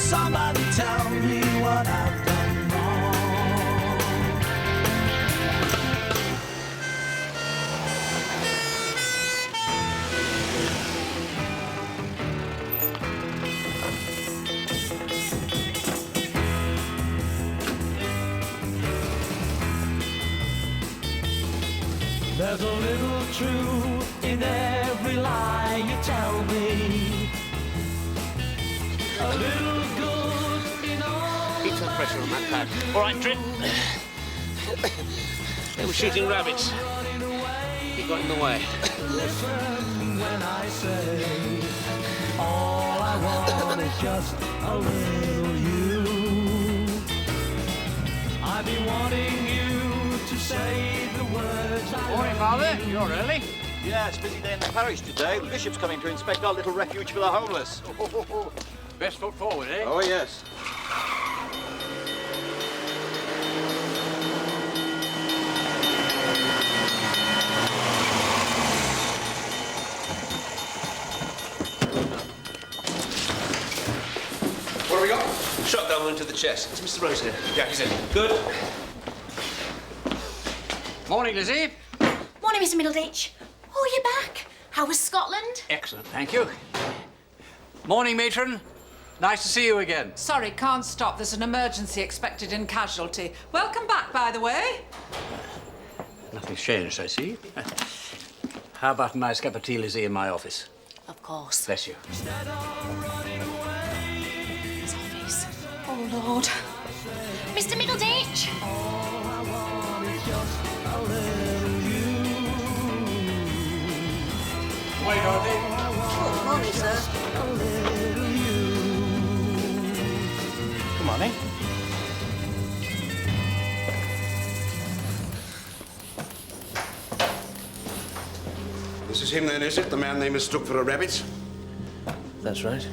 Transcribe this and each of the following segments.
Somebody tell me what I've done wrong. There's a little truth in every lie you tell me. A little good in all. Keep some pressure on that pad. All right, Trip. They were shooting rabbits. He got in the way. Listen when I say all I want is just a little you. I've been wanting you to say the words I Morning, Father. You're early. Yeah, it's a busy day in the parish today. The bishop's coming to inspect our little refuge for the homeless. Best foot forward, eh? Oh, yes. What have we got? Shotgun wound to the chest. Is Mr. Rose here? Yeah, he's in. Good. Morning, Lizzie. Morning, Mr. Middleditch. Oh, you're back. How was Scotland? Excellent, thank you. Morning, matron. Nice to see you again. Sorry, can't stop. There's an emergency expected in casualty. Welcome back, by the way. Nothing's changed, I see. How about a nice cup of tea, Lizzie, in my office? Of course. Bless you. His office. Oh, Lord. Mr. Middleditch! Morning, Dorothy. Oh, morning, sir. Good morning. This is him then, is it? The man they mistook for a rabbit? That's right.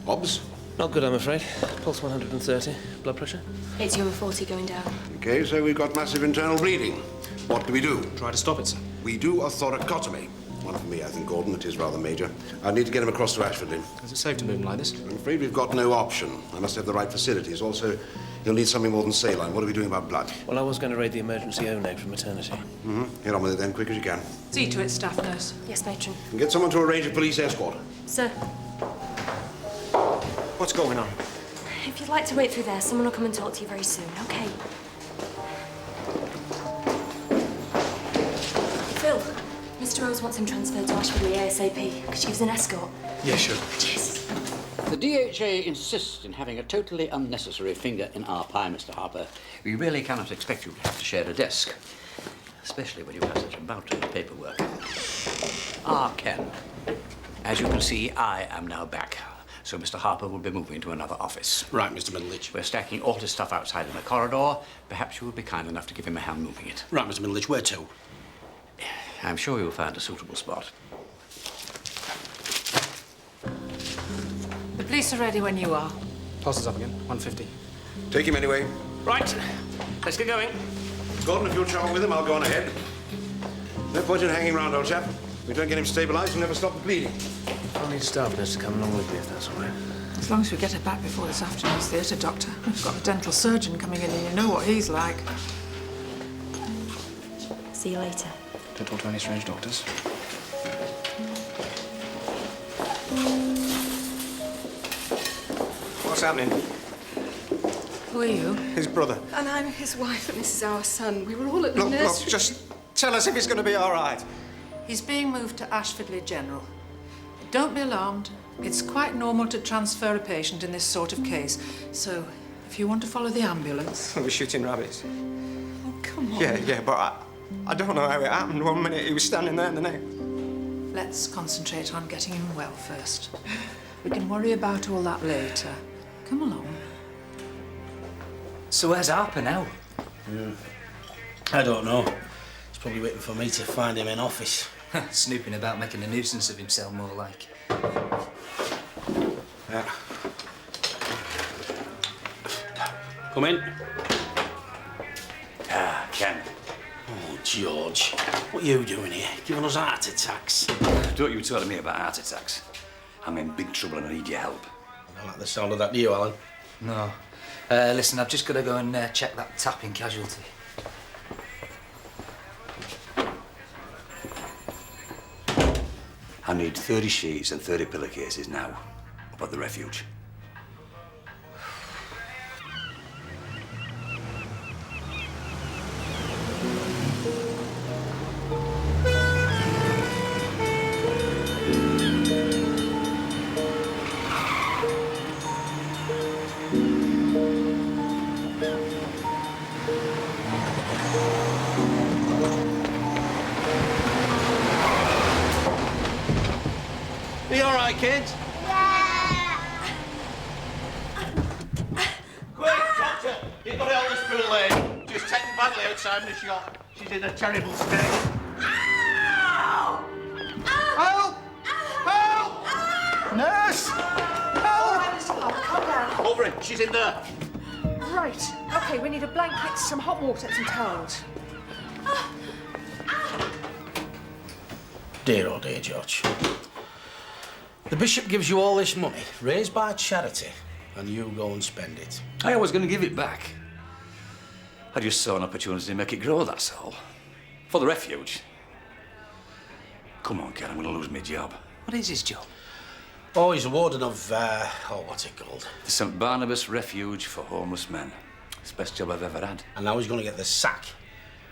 Hobbs? Not good, I'm afraid. Pulse 130. Blood pressure? It's over 40 going down. Okay, so we've got massive internal bleeding. What do we do? Try to stop it, sir. We do a thoracotomy. One for me, I think, Gordon. It is rather major. I need to get him across to Ashford, Lynn. Is it safe to move him like this? I'm afraid we've got no option. I must have the right facilities. Also, you'll need something more than saline. What are we doing about blood? Well, I was going to raid the emergency O-neg from maternity. Get on with it then, quick as you can. See to it, staff nurse. Yes, matron. And get someone to arrange a police escort. Sir, What's going on? if you'd like to wait through there, someone will come and talk to you very soon, OK? Phil, Mr. Rose wants him transferred to Ashford ASAP. Could you give us an escort? Yeah, sure. Cheers. The DHA insists in having a totally unnecessary finger in our pie, Mr. Harper. We really cannot expect you to have to share a desk, especially when you have such a mountain of paperwork. Ken. As you can see, I am now back. So Mr. Harper will be moving to another office. Right, Mr. Middleditch. We're stacking all his stuff outside in the corridor. Perhaps you would be kind enough to give him a hand moving it. Right, Mr. Middleditch, where to? I'm sure you'll find a suitable spot. The police are ready when you are. Pulse is up again. 150. Take him anyway. Right, let's get going. Gordon, if you'll travel with him, I'll go on ahead. No point in hanging around, old chap. If we don't get him stabilised, we'll never stop the bleeding. I'll need staff nurse to come along with me, if that's all right. As long as we get her back before this afternoon's theatre, Doctor. We've got a dental surgeon coming in and you know what he's like. See you later. Don't talk to any strange doctors. What's happening? Who are you? His brother. And I'm his wife, and this is our son. We were all at the Look, nursery. just tell us if he's going to be all right. He's being moved to Ashfordley General. Don't be alarmed. It's quite normal to transfer a patient in this sort of case. So, if you want to follow the ambulance... We're shooting rabbits. Oh, come on. Yeah, but I don't know how it happened. One minute he was standing there and the next. Let's concentrate on getting him well first. We can worry about all that later. Come along. So where's Harper now? I don't know. He's probably waiting for me to find him in office. Snooping about, making a nuisance of himself, more like. Yeah. Come in. Ken. Oh, George. What are you doing here? Giving us heart attacks? Don't you tell me about heart attacks. I'm in big trouble and I need your help. I like the sound of that, do you, Alan? No. Listen, I've just got to go and check that tap in casualty. I need 30 sheets and 30 pillowcases now, up at the refuge. Are you all right, kids? Quick, doctor! You've got to help this poor lady. She's taken badly outside the shop. She's in a terrible state. Help! Help! Nurse! Help! Calm down. Over it. She's in there. Right. OK, we need a blanket, some hot water, and some towels. Dear, oh dear, George. The bishop gives you all this money, raised by charity, and you go and spend it. I was going to give it back. I just saw an opportunity to make it grow, that's all. For the refuge. Come on, Ken, I'm going to lose my job. What is his job? Oh, he's a warden of, what's it called? The St. Barnabas Refuge for Homeless Men. It's the best job I've ever had. And now he's going to get the sack,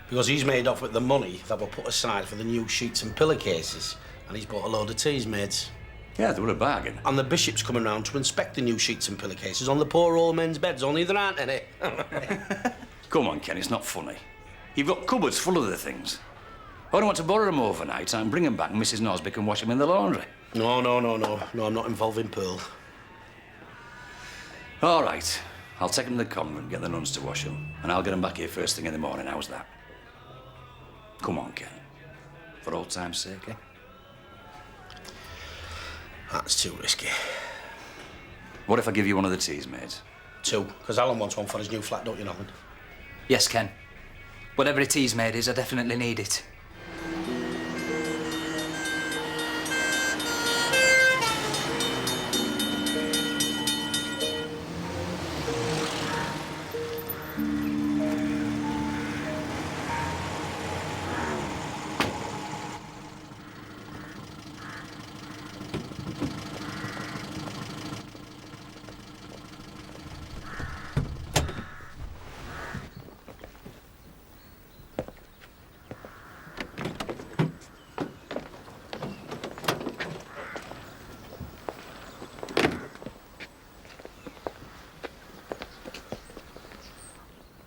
because he's made off with the money that were put aside for the new sheets and pillowcases, and he's bought a load of teas, mates. Yeah, they were a bargain. And the bishop's coming round to inspect the new sheets and pillowcases on the poor old men's beds, only there aren't any. Come on, Ken, it's not funny. You've got cupboards full of the things. I don't want to borrow them overnight and bring them back and Mrs. Nosby can wash them in the laundry. No, I'm not involving Pearl. All right, I'll take them to the convent, get the nuns to wash them, and I'll get them back here first thing in the morning. How's that? Come on, Ken. For old time's sake, eh? That's too risky. What if I give you one of the teas, mate? 2, because Alan wants one for his new flat, don't you, Alan? Yes, Ken. Whatever it is, mate, I definitely need it.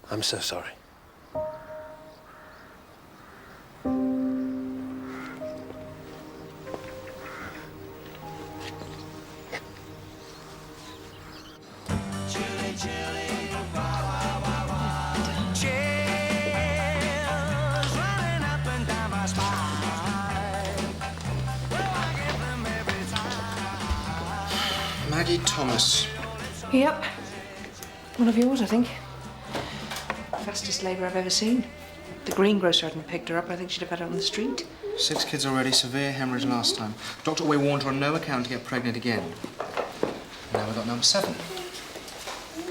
I'm so sorry. Maggie Thomas. Yep. One of yours, I think. Fastest labour I've ever seen. The greengrocer hadn't picked her up. I think she'd have had her on the street. 6 kids already, severe hemorrhage last time. Dr. Way warned her on no account to get pregnant again. Now we've got number 7.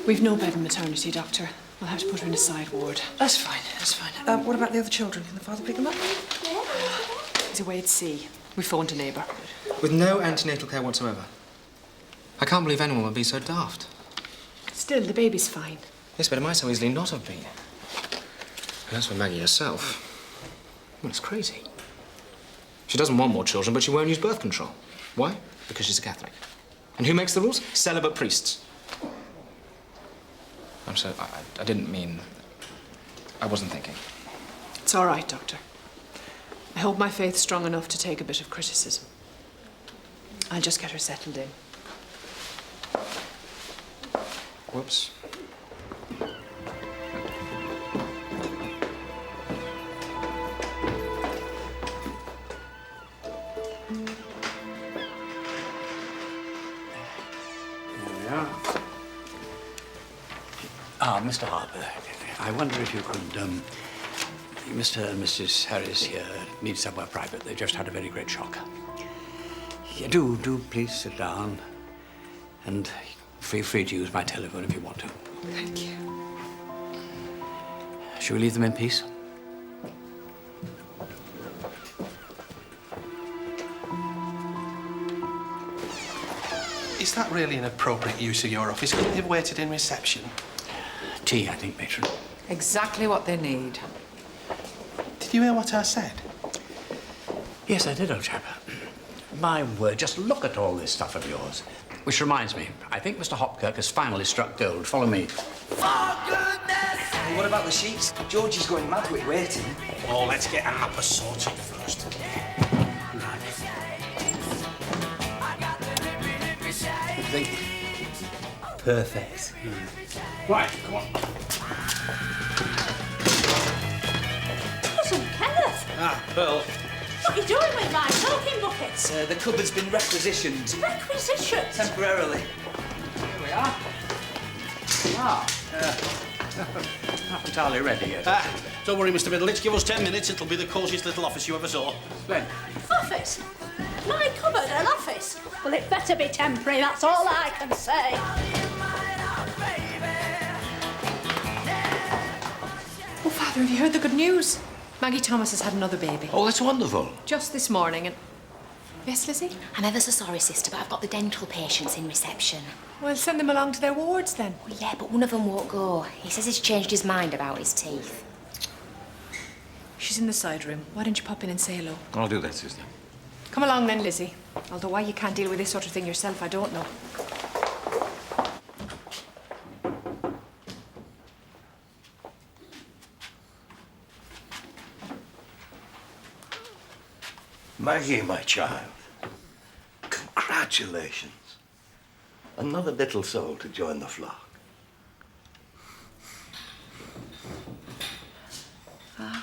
We've no bed in maternity, Doctor. We'll have to put her in a side ward. That's fine, that's fine. What about the other children? Can the father pick them up? He's away at sea. We phoned a neighbour. With no antenatal care whatsoever. I can't believe anyone would be so daft. Still, the baby's fine. Yes, but it might so easily not have been. And as for Maggie herself, well, it's crazy. She doesn't want more children, but she won't use birth control. Why? Because she's a Catholic. And who makes the rules? Celibate priests. I'm sorry, I didn't mean... I wasn't thinking. It's all right, Doctor. I hold my faith strong enough to take a bit of criticism. I'll just get her settled in. Whoops. Ah, Mr. Harper, I wonder if you could, Mr. and Mrs. Harris here need somewhere private. They just had a very great shock. Yeah, do please sit down. And Feel free to use my telephone if you want to. Thank you. Shall we leave them in peace? Is that really an appropriate use of your office? Couldn't they have waited in reception? Tea, I think, matron. Exactly what they need. Did you hear what I said? Yes, I did, old chap. My word, just look at all this stuff of yours. Which reminds me, I think Mr. Hopkirk has finally struck gold. Follow me. For goodness! Well, what about the sheets? Georgie's going mad with waiting. Oh, let's get Harper sorted first. Think. Perfect. Right, come on. Cousin Kenneth! Ah, Pearl. What are you doing with my talking buckets? The cupboard's been requisitioned. Requisitioned? Temporarily. Here we are. Not entirely ready yet. Don't worry, Mr. Middleditch. Give us 10 minutes. It'll be the cosiest little office you ever saw. Splendid. Office? My cupboard, an office? Well, it better be temporary, that's all I can say. Oh, Father, have you heard the good news? Maggie Thomas has had another baby. Oh, that's wonderful. Just this morning, and... Yes, Lizzie? I'm ever so sorry, sister, but I've got the dental patients in reception. Well, send them along to their wards, then. Well, yeah, but one of them won't go. He says he's changed his mind about his teeth. She's in the side room. Why don't you pop in and say hello? I'll do that, sister. Come along then, Lizzie. Although why you can't deal with this sort of thing yourself, I don't know. Maggie, my child, congratulations. Another little soul to join the flock. Father?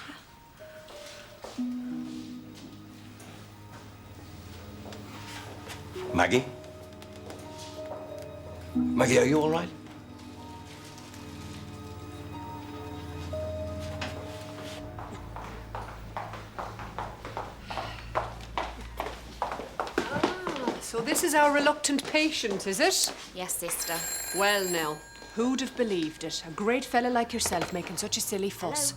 Maggie? Maggie, are you all right? So this is our reluctant patient, is it? Yes, sister. Well, Nell, who'd have believed it? A great fella like yourself making such a silly fuss.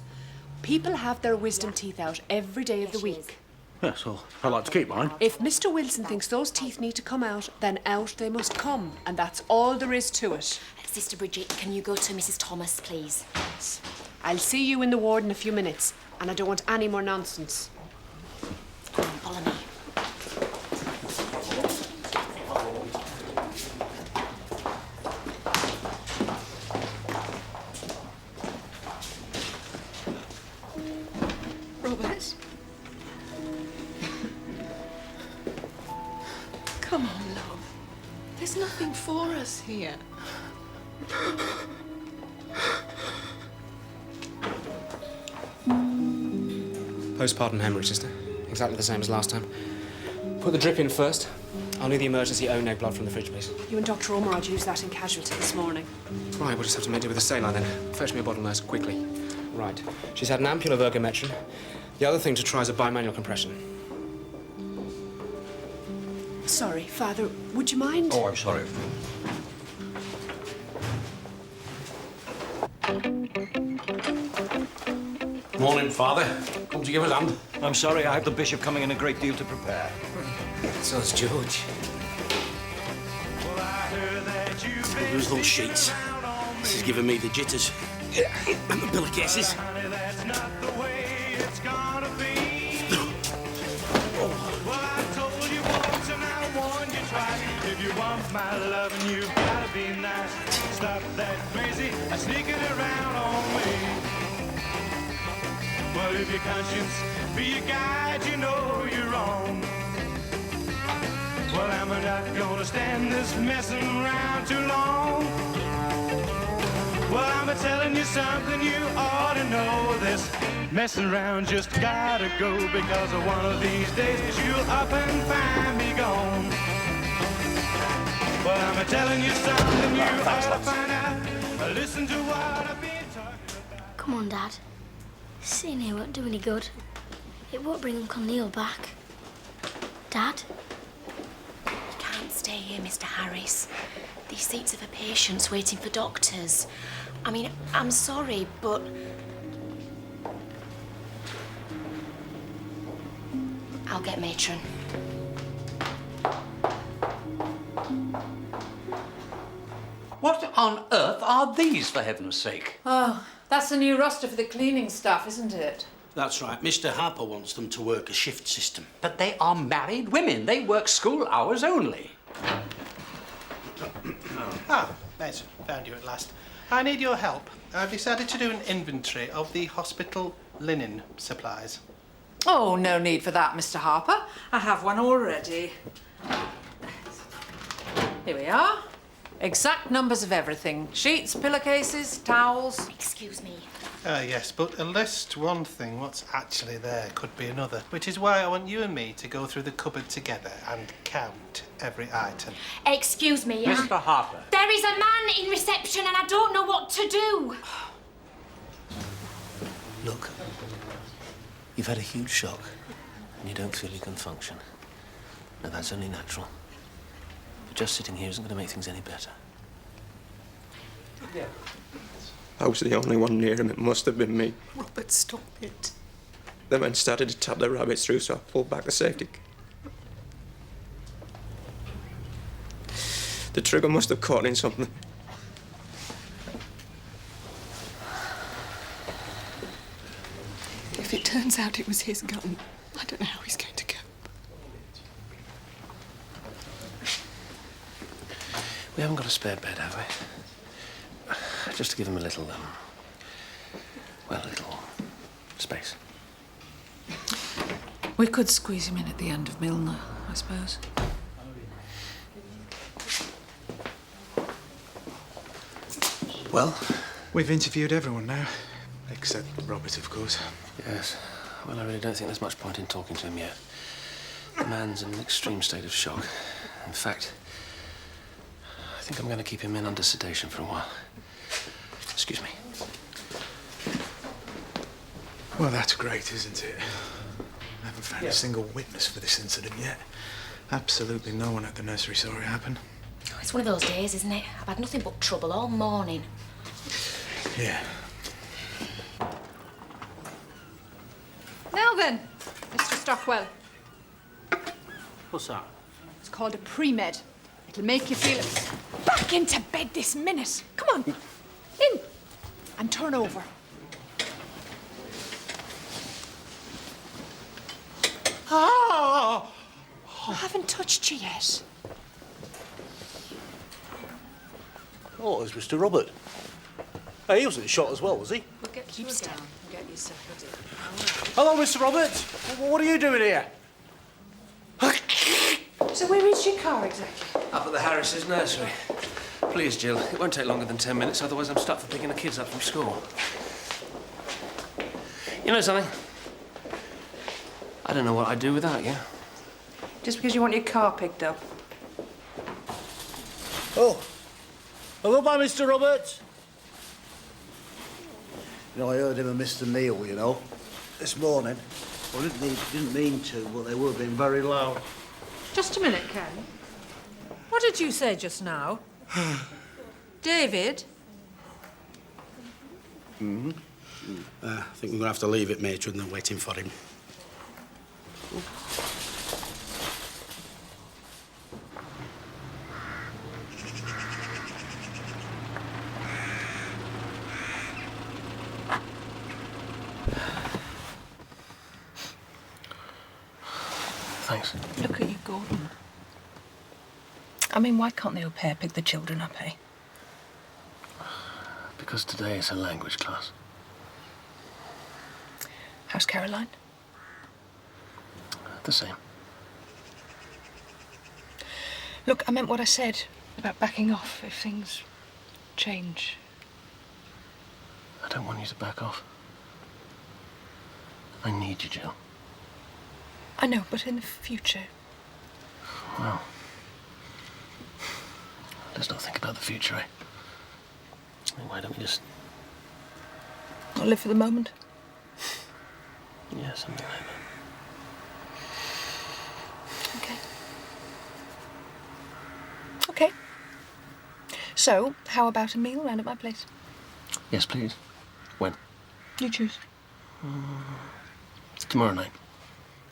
People have their wisdom teeth out every day of the week. Yes, well, I like to keep mine. If Mr. Wilson thinks those teeth need to come out, then out they must come. And that's all there is to it. Sister Bridget, can you go to Mrs. Thomas, please? Yes. I'll see you in the ward in a few minutes. And I don't want any more nonsense. Come on, follow me. Robert? Come on, love. There's nothing for us here. Postpartum hemorrhage, sister. Exactly the same as last time. Put the drip in first. I'll need the emergency O-neg blood from the fridge, please. You and Dr. Ormerod used that in casualty this morning. Right, we'll just have to make do with the saline then. Fetch me a bottle, nurse, quickly. Right. She's had an ampule of ergometrin. The other thing to try is a bimanual compression. Sorry, Father, would you mind? Oh, I'm sorry. Morning, Father. Come to give us a hand. I'm sorry, I have the Bishop coming in a great deal to prepare. So's George. Look at those little sheets. This is giving me the jitters. And the pillowcases. If you want my loving, you gotta be nice. Stop that crazy sneaking around on me. Well, if your conscience be your guide, you know you're wrong. Well, I'm not gonna stand this messing around too long. Well, I'm telling you something you ought to know. This messing around just gotta go, because of one of these days you'll up and find me gone. Well, I'm telling you something you ought to find out. Listen to what I've been talking about. Come on, Dad. Sitting here won't do any good. It won't bring Uncle Neil back. Dad? You can't stay here, Mr. Harris. These seats are for patients waiting for doctors. I mean, I'm sorry, but... I'll get matron. What on earth are these, for heaven's sake? Oh, that's the new roster for the cleaning staff, isn't it? That's right. Mr. Harper wants them to work a shift system. But they are married women. They work school hours only. Ah, Mason, found you at last. I need your help. I've decided to do an inventory of the hospital linen supplies. Oh, no need for that, Mr. Harper. I have one already. Here we are. Exact numbers of everything. Sheets, pillowcases, towels. Excuse me. Yes, but a list one thing, what's actually there could be another. Which is why I want you and me to go through the cupboard together and count every item. Excuse me, Mr. Harper. There is a man in reception and I don't know what to do. Look, you've had a huge shock and you don't feel you can function. Now, that's only natural. But just sitting here isn't going to make things any better. I was the only one near him. It must have been me. Robert, stop it. The men started to tap the rabbits through, so I pulled back the safety. The trigger must have caught in something. If it turns out it was his gun, I don't know how he's going to cope. We haven't got a spare bed, have we? Just to give him a little, well, a little space. We could squeeze him in at the end of Milner, I suppose. Well? We've interviewed everyone now, except Robert, of course. Yes. Well, I really don't think there's much point in talking to him yet. The man's in an extreme state of shock. In fact, I think I'm going to keep him in under sedation for a while. Excuse me. Well, that's great, isn't it? I haven't found a single witness for this incident yet. Absolutely no one at the nursery saw it happen. Oh, it's one of those days, isn't it? I've had nothing but trouble all morning. Yeah. Now then, Mr. Stockwell. What's that? It's called a pre-med. It'll make you feel back into bed this minute. Come on, in and turn over. Oh! I haven't touched you yet. Oh, it's Mr. Robert. Hey, he wasn't shot as well, was he? We'll get you down and get you settled in. Hello, Mr. Robert. What are you doing here? So where is your car exactly? Up at the Harris's nursery. Please, Jill, it won't take longer than 10 minutes, otherwise I'm stuck for picking the kids up from school. You know something? I don't know what I'd do without you. Just because you want your car picked up? Oh. Hello, bye, Mr. Robert. You know, I heard him and Mr. Neil, you know, this morning. I didn't mean to, but they would have been very loud. Just a minute, Ken. What did you say just now? David? Mm-hmm. I think we're going to have to leave it, matron, than waiting for him. Thanks. Look at you, Gordon. I mean, why can't the au pair pick the children up, eh? Because today is a language class. How's Caroline? The same. Look, I meant what I said about backing off if things change. I don't want you to back off. I need you, Jill. I know, but in the future. Well, let's not think about the future, eh? I mean, why don't we just... Not live for the moment? Yeah, something like that. Okay. Okay. So, how about a meal round at my place? Yes, please. When? You choose. Tomorrow night.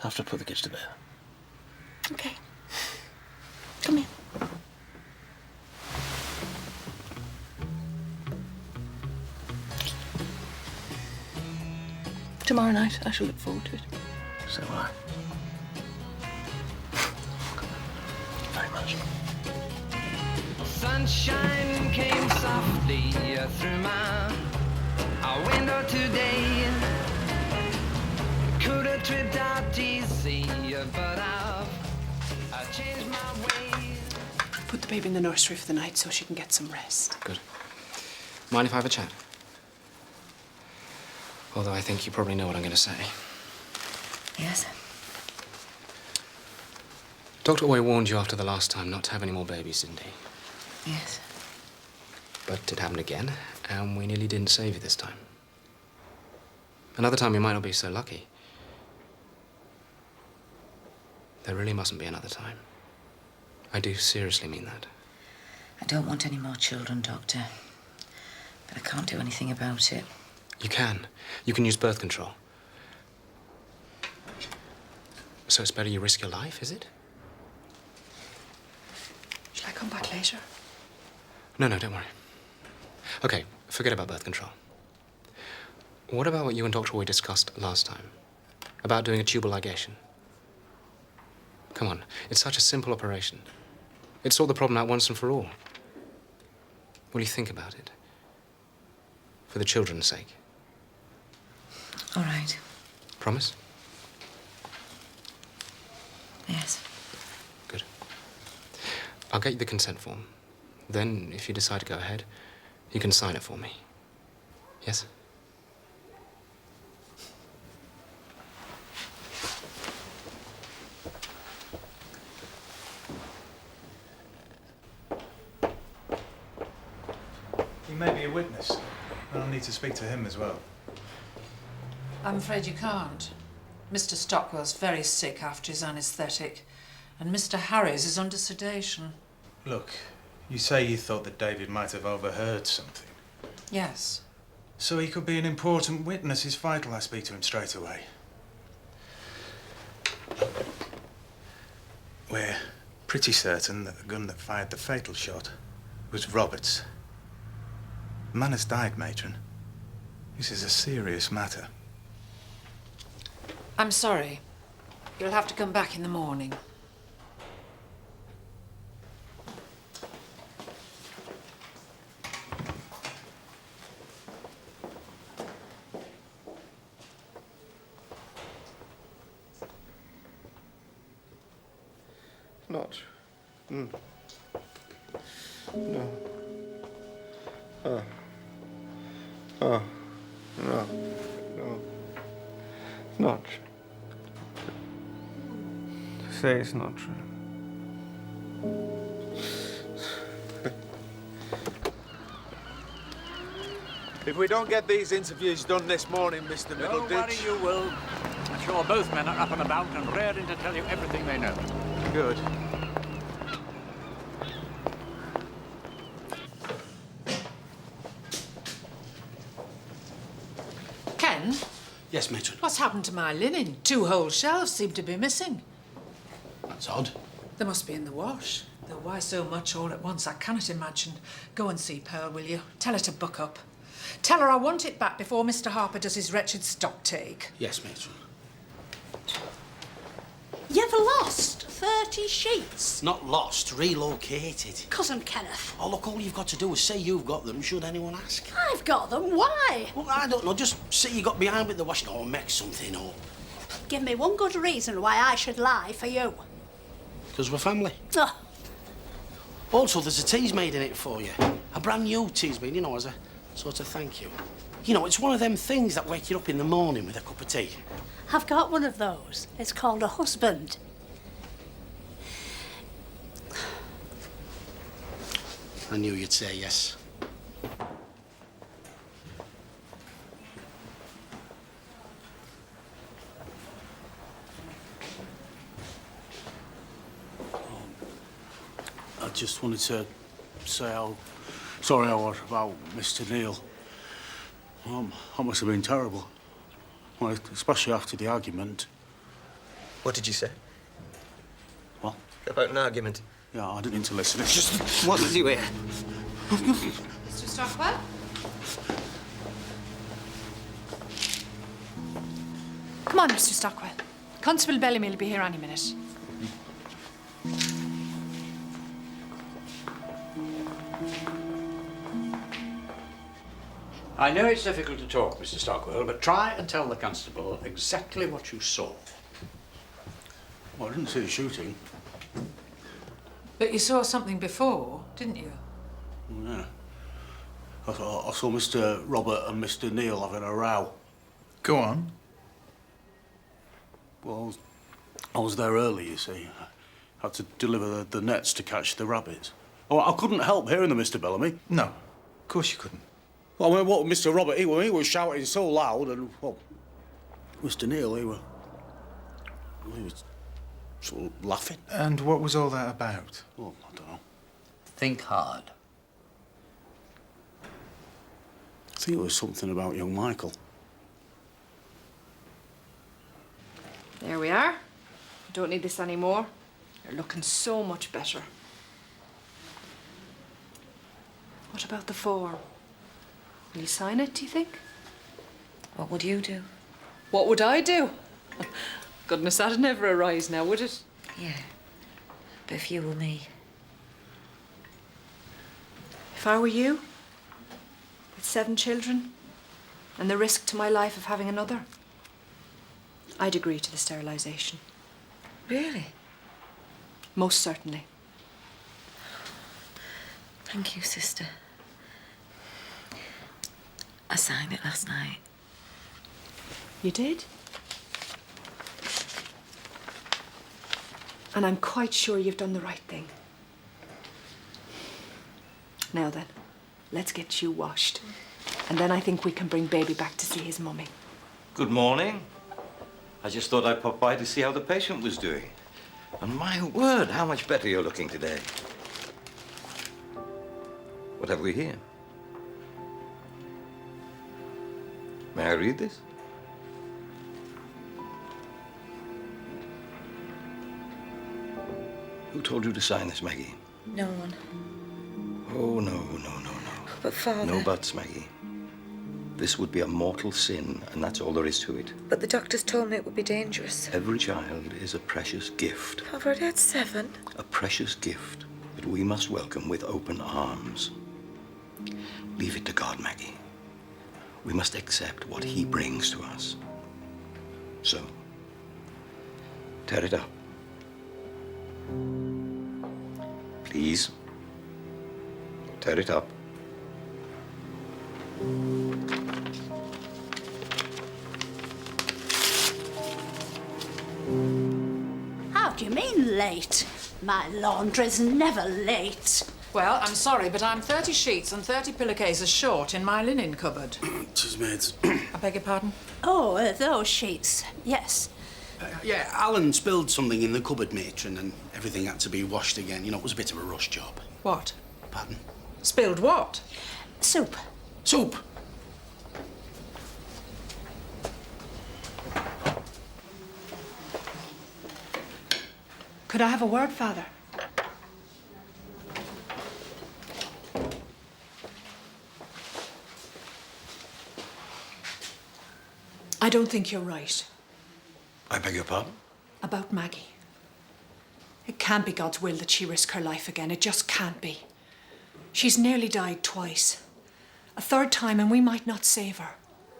After I put the kids to bed. Okay. Come here. Tomorrow night, I shall look forward to it. So will I. Very much. Sunshine came softly through our window today. Could have tripped out easy, but I've changed my ways. Put the baby in the nursery for the night so she can get some rest. Good. Mind if I have a chat? Although I think you probably know what I'm going to say. Yes? Dr. Oy warned you after the last time not to have any more babies, didn't he? Yes. But it happened again, and we nearly didn't save you this time. Another time you might not be so lucky. There really mustn't be another time. I do seriously mean that. I don't want any more children, Doctor. But I can't do anything about it. You can. You can use birth control. So it's better you risk your life, is it? Shall I come back later? No, don't worry. Okay, forget about birth control. What about what you and Dr. Oy discussed last time? About doing a tubal ligation? Come on, it's such a simple operation. It'd sort the problem out once and for all. Will you think about it? For the children's sake. All right. Promise? Yes. Good. I'll get you the consent form. Then, if you decide to go ahead, you can sign it for me. Yes? He may be a witness, and I'll need to speak to him as well. I'm afraid you can't. Mr. Stockwell's very sick after his anaesthetic, and Mr. Harris is under sedation. Look, you say you thought that David might have overheard something. Yes. So he could be an important witness. It's vital I speak to him straight away. We're pretty certain that the gun that fired the fatal shot was Robert's. The man has died, Matron. This is a serious matter. I'm sorry. You'll have to come back in the morning. Not. No. Oh. No. Not true. Say it's not true. If we don't get these interviews done this morning, Mr. Middleditch... Don't worry, you will. I'm sure both men are up and about and raring to tell you everything they know. Good. Ken? Yes, matron. What's happened to my linen? 2 whole shelves seem to be missing. That's odd. They must be in the wash. Though why so much all at once, I cannot imagine. Go and see Pearl, will you? Tell her to buck up. Tell her I want it back before Mr. Harper does his wretched stock take. Yes, matron. You've lost 30 sheets. Not lost, relocated. Cousin Kenneth. Oh, look, all you've got to do is say you've got them, should anyone ask. I've got them. Why? Well, I don't know, just say you got behind with the washing or make something up. Give me one good reason why I should lie for you. Because we're family. Oh. Also, there's a tea's made in it for you. A brand new tea's made, you know, as a sort of thank you. You know, it's one of them things that wake you up in the morning with a cup of tea. I've got one of those. It's called a husband. I knew you'd say yes. I just wanted to say how Sorry I was about Mr. Neil. That must have been terrible. Well, especially after the argument. What did you say? What? About an argument. Yeah, I didn't mean to listen. It's just... What did you hear? Mr. Stockwell? Come on, Mr. Stockwell. Constable Bellamy will be here any minute. I know it's difficult to talk, Mr. Stockwell, but try and tell the constable exactly what you saw. Well, I didn't see the shooting. But you saw something before, didn't you? Yeah. I saw Mr. Robert and Mr. Neil having a row. Go on. Well, I was there early, you see. I had to deliver the nets to catch the rabbits. Oh, I couldn't help hearing them, Mr. Bellamy. No, of course you couldn't. Well, I mean, what Mr. Robert, he was shouting so loud, and, well, Mr. Neil, he was sort of laughing. And what was all that about? Well, I don't know. Think hard. I think it was something about young Michael. There we are. Don't need this anymore. You're looking so much better. What about the form? Will you sign it, do you think? What would you do? What would I do? Goodness, that'd never arise now, would it? Yeah. But if you were me. If I were you, with 7 children, and the risk to my life of having another, I'd agree to the sterilisation. Really? Most certainly. Thank you, sister. I signed it last night. You did? And I'm quite sure you've done the right thing. Now then, let's get you washed. And then I think we can bring baby back to see his mummy. Good morning. I just thought I'd pop by to see how the patient was doing. And my word, how much better you're looking today. What have we here? May I read this? Who told you to sign this, Maggie? No one. Oh, no. But, Father... No buts, Maggie. This would be a mortal sin, and that's all there is to it. But the doctors told me it would be dangerous. Every child is a precious gift. I've already had 7. A precious gift that we must welcome with open arms. Leave it to God, Maggie. We must accept what He brings to us. So, tear it up. Please, tear it up. How do you mean late? My laundry's never late. Well, I'm sorry, but I'm 30 sheets and 30 pillowcases short in my linen cupboard. Tis maids. I beg your pardon? Oh, those sheets, yes. Yeah, Alan spilled something in the cupboard, matron, and everything had to be washed again. You know, it was a bit of a rush job. What? Pardon? Spilled what? Soup. Soup? Could I have a word, Father? I don't think you're right I beg your pardon? about Maggie. It can't be God's will that she risk her life again. It just can't be. She's nearly died twice. A third time and we might not save her.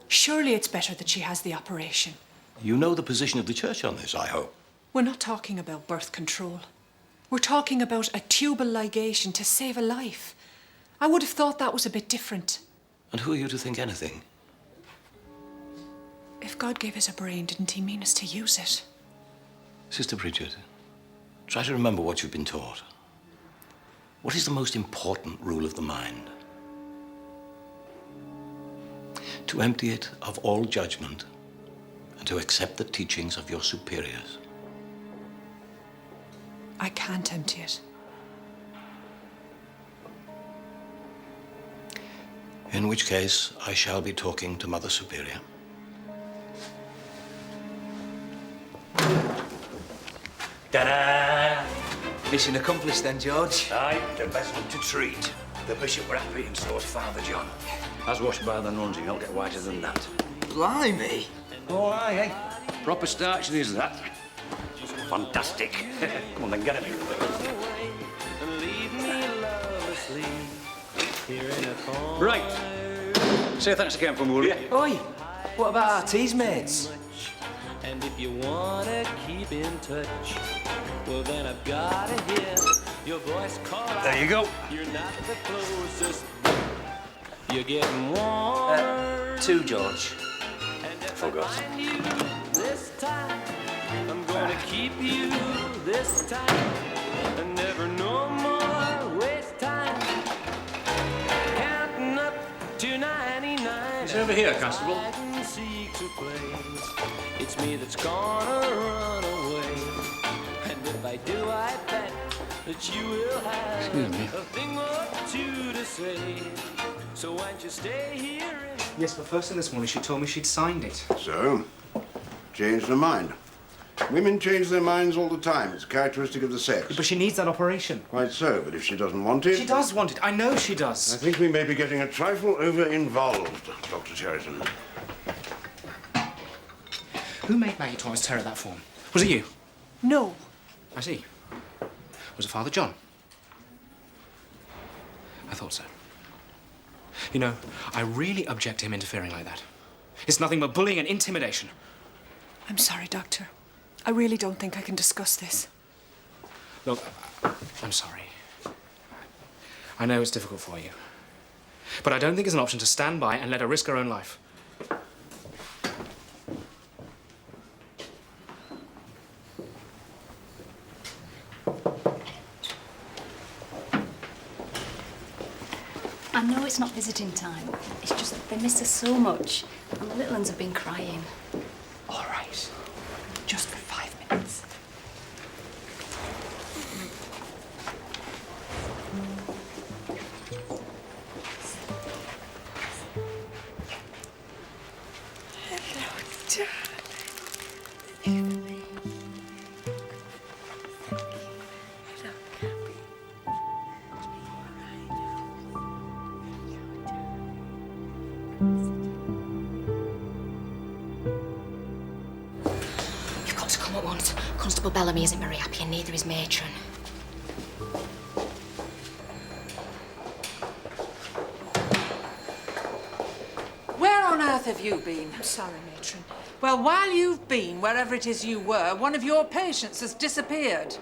Surely it's better that she has the operation. You know the position of the church on this, I hope. We're not talking about birth control. We're talking about a tubal ligation to save a life. I would have thought that was a bit different. And who are you to think anything? If God gave us a brain, didn't He mean us to use it? Sister Bridget, try to remember what you've been taught. What is the most important rule of the mind? To empty it of all judgment and to accept the teachings of your superiors. I can't empty it. In which case, I shall be talking to Mother Superior. Ta-da! Mission accomplished then, George. Aye, the best one to treat. The bishop were happy and so was Father John. As washed by the nuns, you don't get whiter than that. Blimey! Oh, aye, eh? Proper starch, there's that. Fantastic. Come on, then, get it. Right. Say thanks again for will you? Oi, what about our teas, mates? And if you wanna keep in touch, well then I've gotta hear your voice call out. There you go. You're not the closest. You're getting warmer. 2, George. Forgot. This time, I'm gonna keep you this time. And never no more waste time. Counting up to 99. It's over here, Constable. It's me that's gonna run away. And if I do, I bet that you will have a thing or two to say. So why don't you stay here? Yes, but first thing this morning she told me she'd signed it. So, changed her mind. Women change their minds all the time. It's a characteristic of the sex. But she needs that operation. Quite so, but if she doesn't want it... She does want it. I know she does. I think we may be getting a trifle over-involved, Dr. Cheriton. Who made Maggie Thomas tear that form? Was it you? No. I see. Was it Father John? I thought so. You know, I really object to him interfering like that. It's nothing but bullying and intimidation. I'm sorry, Doctor. I really don't think I can discuss this. Look, I'm sorry. I know it's difficult for you. But I don't think it's an option to stand by and let her risk her own life. I know it's not visiting time. It's just that they miss us so much, and the little ones have been crying. All right. Just for 5 minutes. You've got to come at once. Constable Bellamy isn't very happy and neither is Matron. Where on earth have you been? I'm sorry, Matron. Well, while you've been, wherever it is you were, one of your patients has disappeared.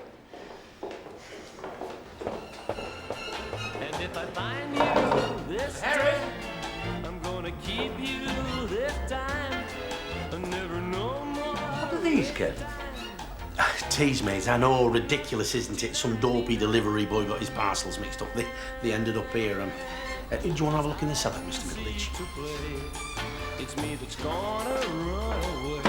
And if I find you this time, I'm gonna keep you this time. And never no more. What are these, Kev? Teas, mate. I know, ridiculous, isn't it? Some dopey delivery boy got his parcels mixed up. They ended up here. Do you want to have a look in the cellar, Mr. Middleditch? It's me that's gonna run away.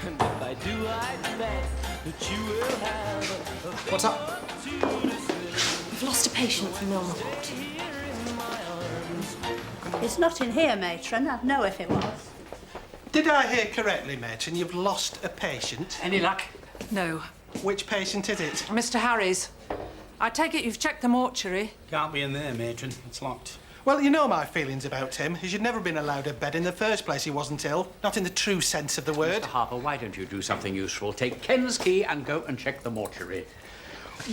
And if I do, I bet that you will have a What's up? We've lost a patient from Milner Ward. It's not in here, matron. I'd know if it was. Did I hear correctly, matron? You've lost a patient? Any luck? No. Which patient is it? Mr. Harry's. I take it you've checked the mortuary? Can't be in there, matron. It's locked. Well, you know my feelings about him. He should never have been allowed a bed in the first place. He wasn't ill. Not in the true sense of the word. Mr. Harper, why don't you do something useful? Take Ken's key and go and check the mortuary.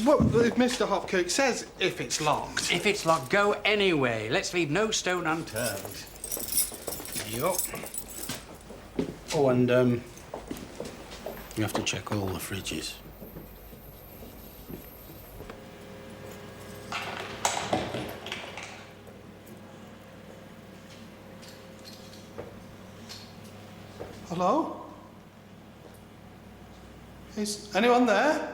Well, if Mr. Hopkirk says if it's locked. If it's locked, go anyway. Let's leave no stone unturned. There you go. Oh, and, you have to check all the fridges. Hello? Is anyone there?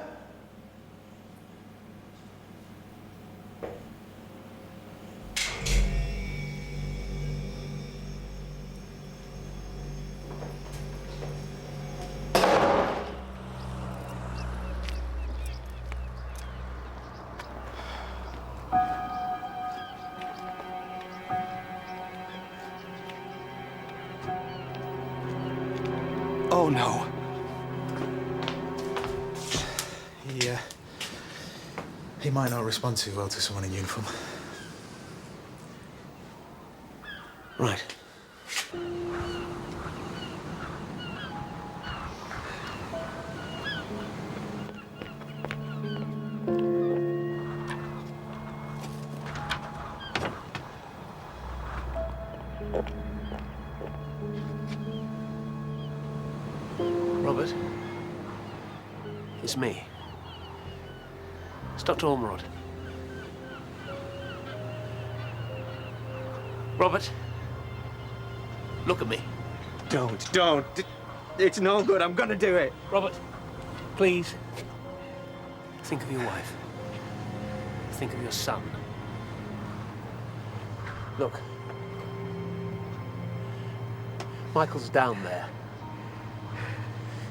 Oh, no. He might not respond too well to someone in uniform. Right. Robert? It's me. It's Dr. Ormerod. Robert? Look at me. Don't. It's no good. I'm gonna do it. Robert, please. Think of your wife. Think of your son. Look. Michael's down there.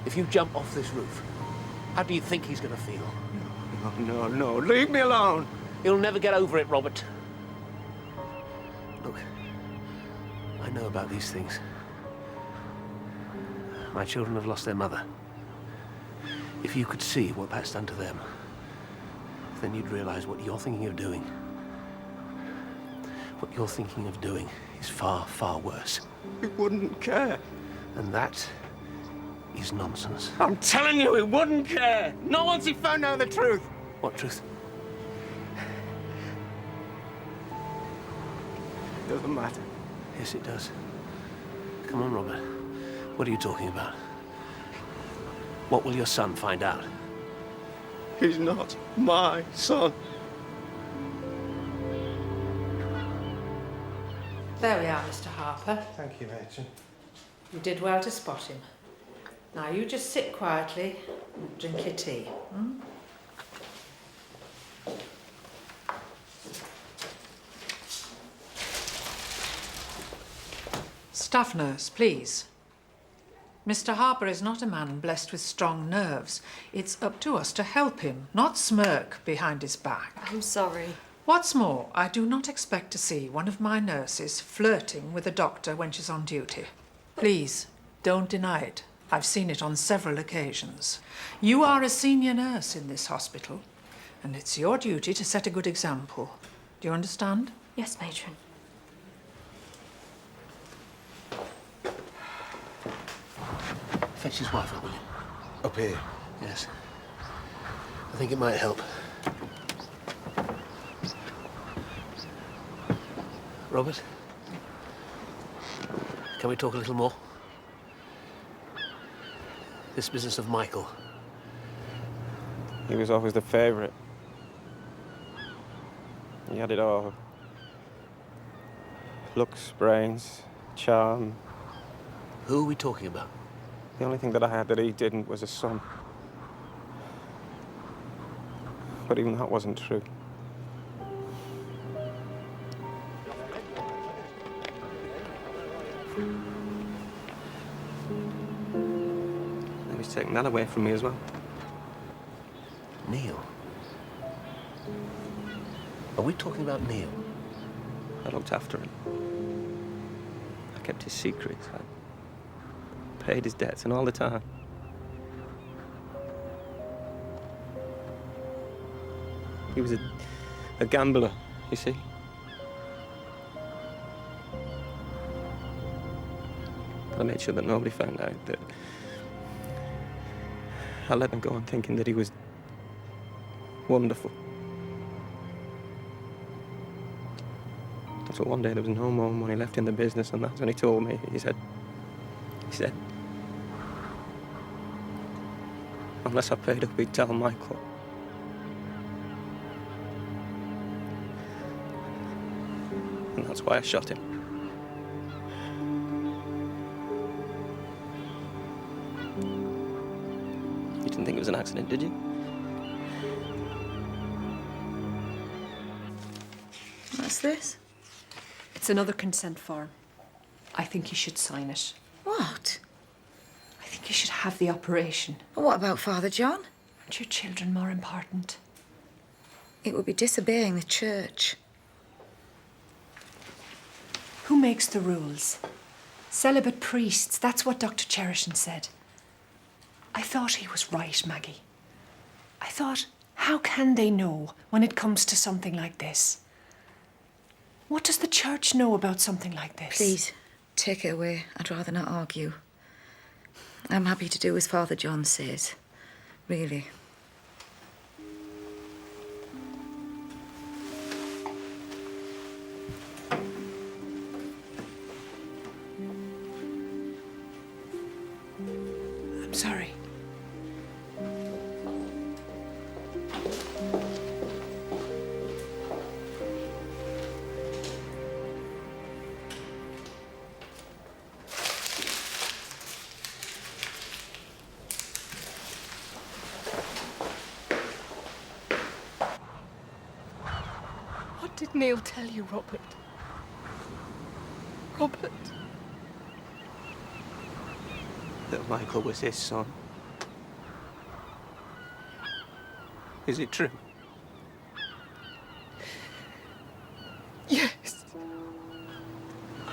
If you jump off this roof, how do you think he's going to feel? No. Leave me alone. He'll never get over it, Robert. Look, I know about these things. My children have lost their mother. If you could see what that's done to them, then you'd realize what you're thinking of doing. What you're thinking of doing is far, far worse. He wouldn't care. And that is nonsense. I'm telling you, he wouldn't care. Not once he found out the truth. What truth? Doesn't matter. Yes, it does. Come on, Robert. What are you talking about? What will your son find out? He's not my son. There we are, Mr. Harper. Thank you, Matron. You did well to spot him. Now, you just sit quietly and drink your tea. Hmm? Staff nurse, please. Mr. Harper is not a man blessed with strong nerves. It's up to us to help him, not smirk behind his back. I'm sorry. What's more, I do not expect to see one of my nurses flirting with a doctor when she's on duty. Please, don't deny it. I've seen it on several occasions. You are a senior nurse in this hospital, and it's your duty to set a good example. Do you understand? Yes, Matron. Fetch his wife up, will you? Up here? Yes. I think it might help. Robert? Can we talk a little more? This business of Michael. He was always the favourite. He had it all. Looks, brains, charm. Who are we talking about? The only thing that I had that he didn't was a son. But even that wasn't true. He was taking that away from me as well. Neil? Are we talking about Neil? I looked after him. I kept his secrets. I paid his debts, and all the time. He was a gambler, you see. But I made sure that nobody found out that I let them go on thinking that he was wonderful. Until one day there was no more money left in the business, and that's when he told me. He said, unless I paid up, he'd tell Michael. And that's why I shot him. You didn't think it was an accident, did you? What's this? It's another consent form. I think you should sign it. What? I think you should have the operation. Well, what about Father John? Aren't your children more important? It would be disobeying the church. Who makes the rules? Celibate priests. That's what Dr. Cherishin said. I thought he was right, Maggie. I thought, how can they know when it comes to something like this? What does the church know about something like this? Please, take it away. I'd rather not argue. I'm happy to do as Father John says. Really. I'm sorry. What did Neil tell you, Robert? Robert? That Michael was his son. Is it true? Yes.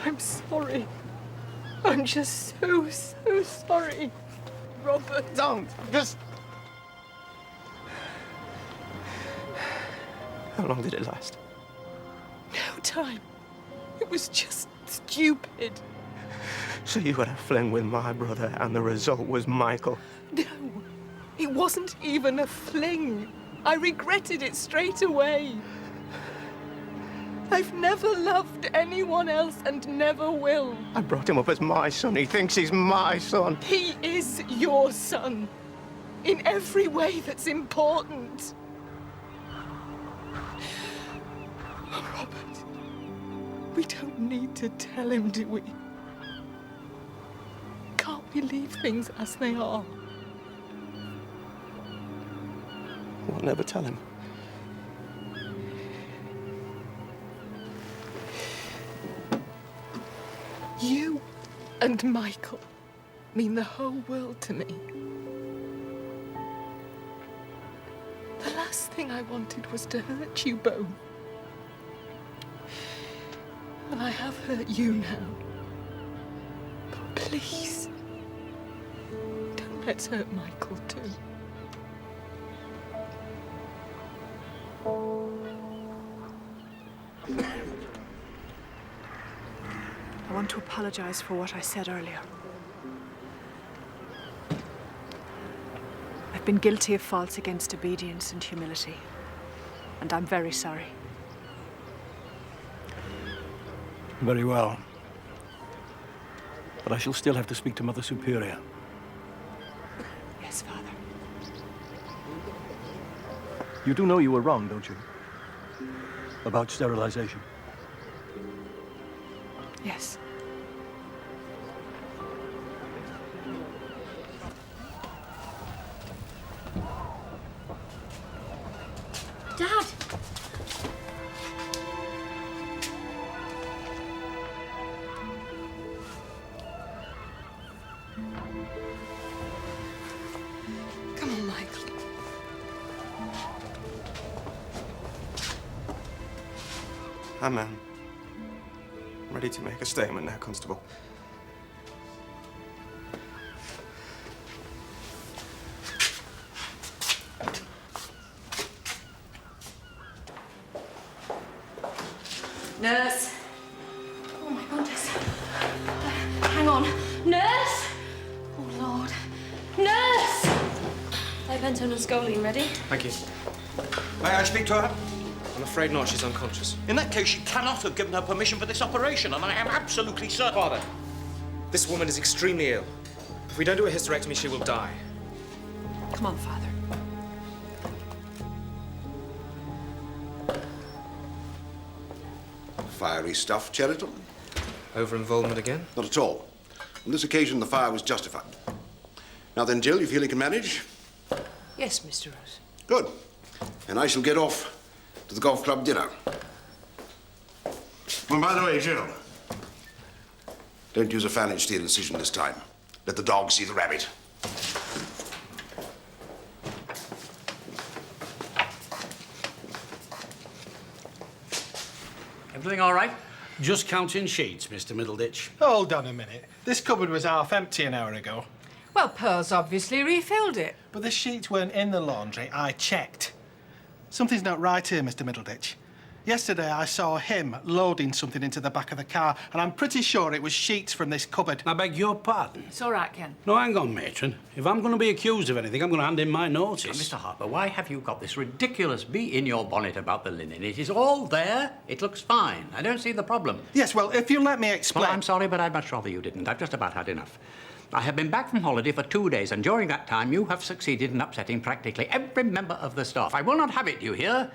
I'm sorry. I'm just so sorry. Robert. Don't. Just... How long did it last? No time. It was just stupid. So you had a fling with my brother and the result was Michael? No, it wasn't even a fling. I regretted it straight away. I've never loved anyone else and never will. I brought him up as my son. He thinks he's my son. He is your son. In every way that's important. Oh, Robert, we don't need to tell him, do we? Can't we leave things as they are? We'll never tell him. You and Michael mean the whole world to me. The last thing I wanted was to hurt you both. And I have hurt you now. But please, don't let's hurt Michael too. I want to apologise for what I said earlier. I've been guilty of faults against obedience and humility, and I'm very sorry. Very well. But I shall still have to speak to Mother Superior. Yes, Father. You do know you were wrong, don't you? About sterilisation. Yes. Dad! Come on, Michael. I'm ready to make a statement now, Constable. Nurse. Oh, my goodness. Hang on. Nurse! Oh, Lord. Nurse! Benton and Scoline ready? Thank you. May I speak to her? I'm afraid not. She's unconscious. In that case, she cannot have given her permission for this operation, and I am absolutely certain. Father, this woman is extremely ill. If we don't do a hysterectomy, she will die. Come on, Father. Fiery stuff, Cheriton? Over-involvement again? Not at all. On this occasion, the fire was justified. Now then, Jill, you feel you can manage? Yes, Mr. Rose. Good. And I shall get off to the golf club dinner. And by the way, Jill, don't use a phalanx steel incision this time. Let the dog see the rabbit. Everything all right? Just counting sheets, Mr. Middleditch. Hold on a minute. This cupboard was half empty an hour ago. Well, Pearl's obviously refilled it. But the sheets weren't in the laundry. I checked. Something's not right here, Mr. Middleditch. Yesterday I saw him loading something into the back of the car, and I'm pretty sure it was sheets from this cupboard. I beg your pardon? It's all right, Ken. No, hang on, matron. If I'm going to be accused of anything, I'm going to hand in my notice. Mr. Harper, why have you got this ridiculous bee in your bonnet about the linen? It is all there. It looks fine. I don't see the problem. Yes, well, if you let me explain... Well, I'm sorry, but I'd much rather you didn't. I've just about had enough. I have been back from holiday for 2 days, and during that time you have succeeded in upsetting practically every member of the staff. I will not have it, you hear?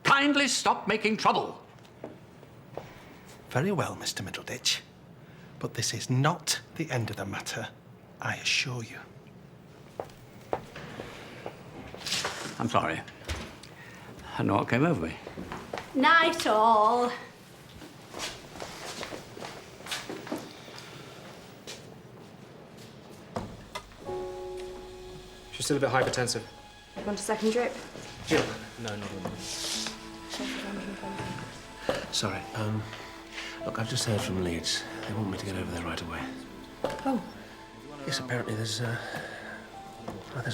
Kindly stop making trouble. Very well, Mr. Middleditch. But this is not the end of the matter, I assure you. I'm sorry. I know what came over me. Night all. She's still a bit hypertensive. Want a second drip? Jill. No, not at all. Sorry, look, I've just heard from Leeds. They want me to get over there right away. Oh. Yes, apparently there's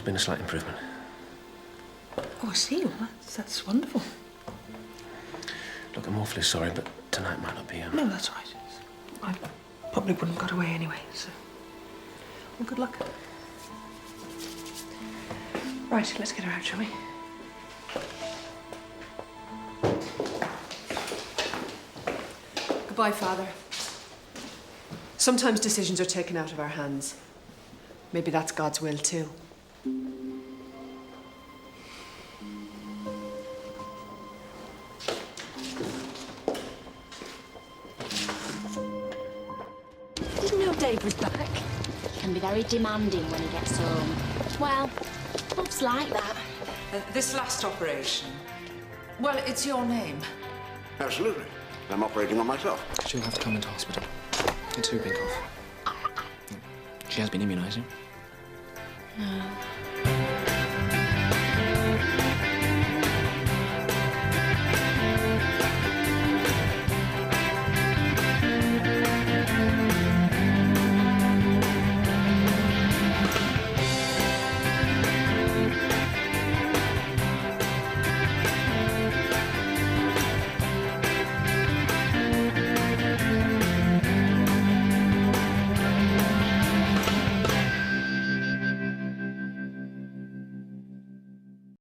been a slight improvement. Oh, I see. Well, that's wonderful. Look, I'm awfully sorry, but tonight might not be... No, that's all right. I probably wouldn't have got away anyway, so... Well, good luck. Right, let's get her out, shall we? Goodbye, Father. Sometimes decisions are taken out of our hands. Maybe that's God's will, too. Didn't know Dave was back. Can be very demanding when he gets home. Well, love's like that. This last operation, well, it's your name. Absolutely. I'm operating on myself. She'll have to come into hospital. It's whooping cough. She has been immunising. No.